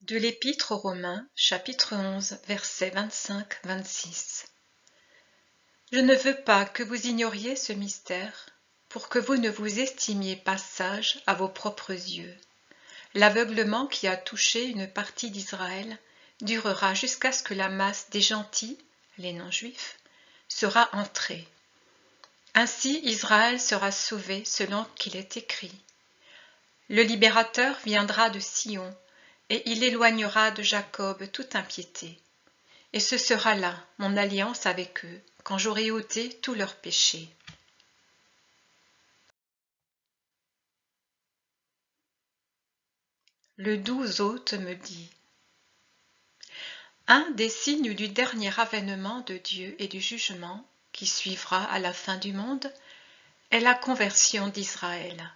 De l'Épître aux Romains, chapitre 11, versets 25-26. Je ne veux pas que vous ignoriez ce mystère, pour que vous ne vous estimiez pas sages à vos propres yeux. L'aveuglement qui a touché une partie d'Israël durera jusqu'à ce que la masse des gentils, les non-juifs, sera entrée. Ainsi Israël sera sauvé selon qu'il est écrit. Le libérateur viendra de Sion, et il éloignera de Jacob toute impiété. Et ce sera là mon alliance avec eux, quand j'aurai ôté tous leurs péchés. Le doux hôte me dit: un des signes du dernier avènement de Dieu et du jugement, qui suivra à la fin du monde, est la conversion d'Israël.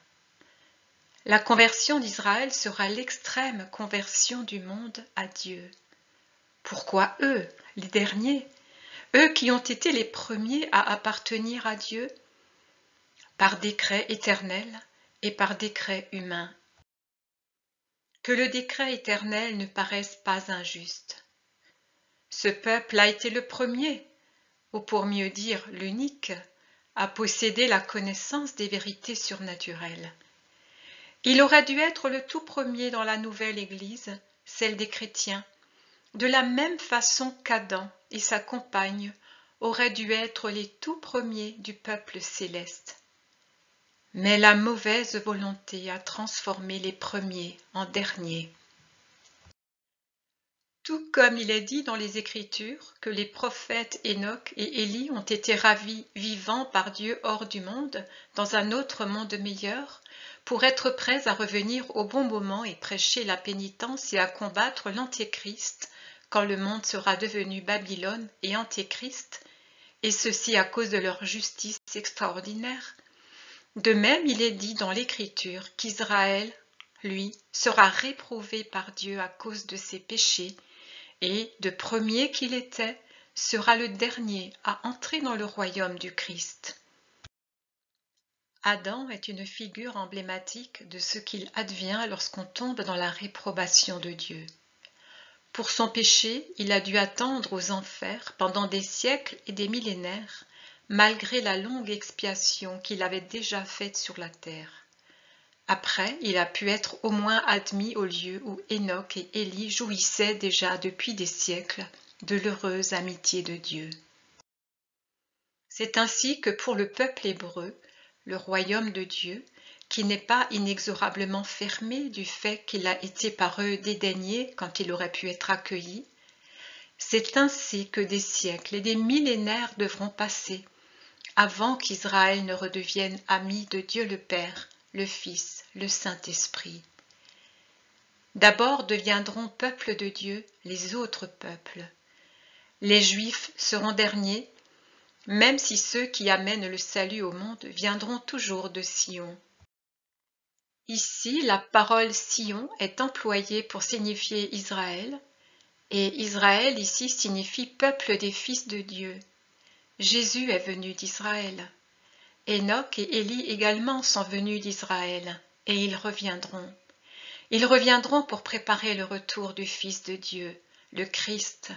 La conversion d'Israël sera l'extrême conversion du monde à Dieu. Pourquoi eux, les derniers, eux qui ont été les premiers à appartenir à Dieu, par décret éternel et par décret humain? Que le décret éternel ne paraisse pas injuste. Ce peuple a été le premier, ou pour mieux dire l'unique, à posséder la connaissance des vérités surnaturelles. Il aurait dû être le tout premier dans la nouvelle Église, celle des chrétiens, de la même façon qu'Adam et sa compagne auraient dû être les tout premiers du peuple céleste. Mais la mauvaise volonté a transformé les premiers en derniers. Tout comme il est dit dans les Écritures que les prophètes Enoch et Élie ont été ravis vivants par Dieu hors du monde, dans un autre monde meilleur, pour être prêts à revenir au bon moment et prêcher la pénitence et à combattre l'Antéchrist, quand le monde sera devenu Babylone et Antéchrist, et ceci à cause de leur justice extraordinaire. De même, il est dit dans l'Écriture qu'Israël, lui, sera réprouvé par Dieu à cause de ses péchés, et, de premier qu'il était, sera le dernier à entrer dans le royaume du Christ. Adam est une figure emblématique de ce qu'il advient lorsqu'on tombe dans la réprobation de Dieu. Pour son péché, il a dû attendre aux enfers pendant des siècles et des millénaires, malgré la longue expiation qu'il avait déjà faite sur la terre. Après, il a pu être au moins admis au lieu où Enoch et Élie jouissaient déjà depuis des siècles de l'heureuse amitié de Dieu. C'est ainsi que pour le peuple hébreu, le royaume de Dieu, qui n'est pas inexorablement fermé du fait qu'il a été par eux dédaigné quand il aurait pu être accueilli, c'est ainsi que des siècles et des millénaires devront passer avant qu'Israël ne redevienne ami de Dieu le Père, le Fils, le Saint-Esprit. D'abord deviendront peuple de Dieu les autres peuples. Les Juifs seront derniers, même si ceux qui amènent le salut au monde viendront toujours de Sion. Ici, la parole Sion est employée pour signifier Israël, et Israël ici signifie peuple des fils de Dieu. Jésus est venu d'Israël. Enoch et Élie également sont venus d'Israël, et ils reviendront. Ils reviendront pour préparer le retour du Fils de Dieu, le Christ,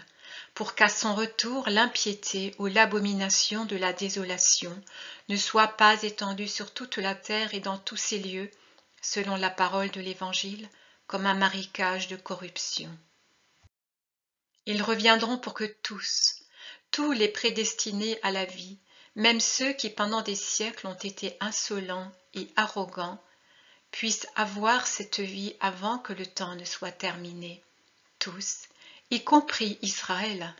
pour qu'à son retour l'impiété ou l'abomination de la désolation ne soit pas étendue sur toute la terre et dans tous ses lieux, selon la parole de l'Évangile, comme un marécage de corruption. Ils reviendront pour que tous les prédestinés à la vie, même ceux qui pendant des siècles ont été insolents et arrogants, puissent avoir cette vie avant que le temps ne soit terminé. Tous, y compris Israël.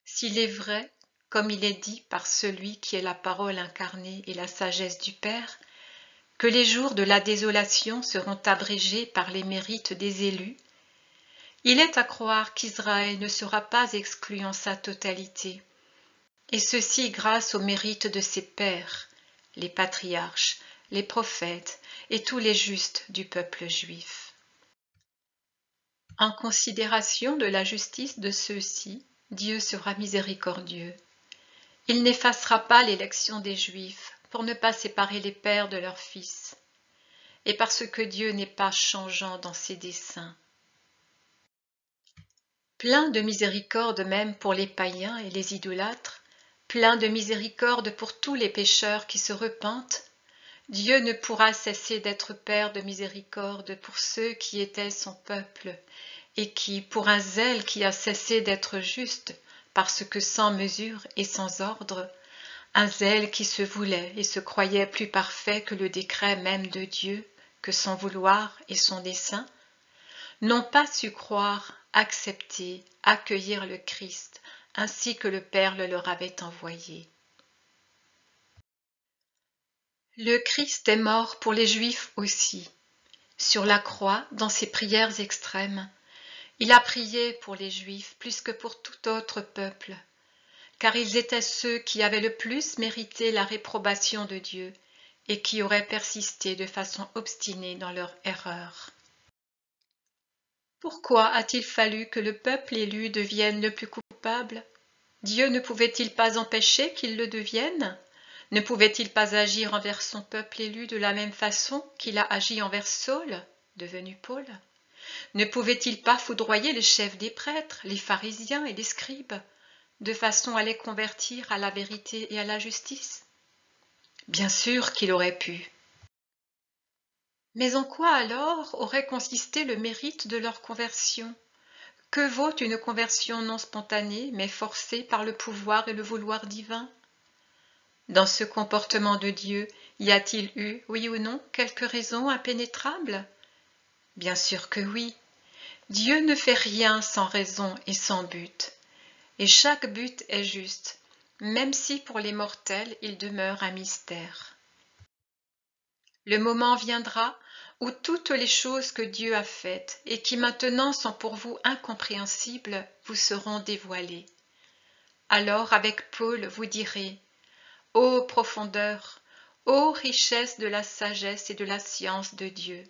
S'il est vrai, comme il est dit par celui qui est la parole incarnée et la sagesse du Père, que les jours de la désolation seront abrégés par les mérites des élus, il est à croire qu'Israël ne sera pas exclu en sa totalité, et ceci grâce au mérite de ses pères, les patriarches, les prophètes et tous les justes du peuple juif. En considération de la justice de ceux-ci, Dieu sera miséricordieux. Il n'effacera pas l'élection des Juifs pour ne pas séparer les pères de leurs fils. et parce que Dieu n'est pas changeant dans ses desseins. Plein de miséricorde même pour les païens et les idolâtres, plein de miséricorde pour tous les pécheurs qui se repentent, Dieu ne pourra cesser d'être Père de miséricorde pour ceux qui étaient son peuple, et qui, pour un zèle qui a cessé d'être juste, parce que sans mesure et sans ordre, un zèle qui se voulait et se croyait plus parfait que le décret même de Dieu, que son vouloir et son dessein, n'ont pas su croire, accepter, accueillir le Christ, ainsi que le Père le leur avait envoyé. Le Christ est mort pour les Juifs aussi. Sur la croix, dans ses prières extrêmes, il a prié pour les Juifs plus que pour tout autre peuple, car ils étaient ceux qui avaient le plus mérité la réprobation de Dieu et qui auraient persisté de façon obstinée dans leur erreur. Pourquoi a-t-il fallu que le peuple élu devienne le plus coupable? Dieu ne pouvait-il pas empêcher qu'il le devienne? Ne pouvait-il pas agir envers son peuple élu de la même façon qu'il a agi envers Saul, devenu Paul? Ne pouvait-il pas foudroyer les chefs des prêtres, les pharisiens et les scribes, de façon à les convertir à la vérité et à la justice? Bien sûr qu'il aurait pu. Mais en quoi alors aurait consisté le mérite de leur conversion? Que vaut une conversion non spontanée, mais forcée par le pouvoir et le vouloir divin? Dans ce comportement de Dieu, y a-t-il eu, oui ou non, quelque raison impénétrable? Bien sûr que oui. Dieu ne fait rien sans raison et sans but, et chaque but est juste, même si pour les mortels il demeure un mystère. Le moment viendra où toutes les choses que Dieu a faites et qui maintenant sont pour vous incompréhensibles vous seront dévoilées. Alors avec Paul vous direz: ô profondeur, ô richesse de la sagesse et de la science de Dieu!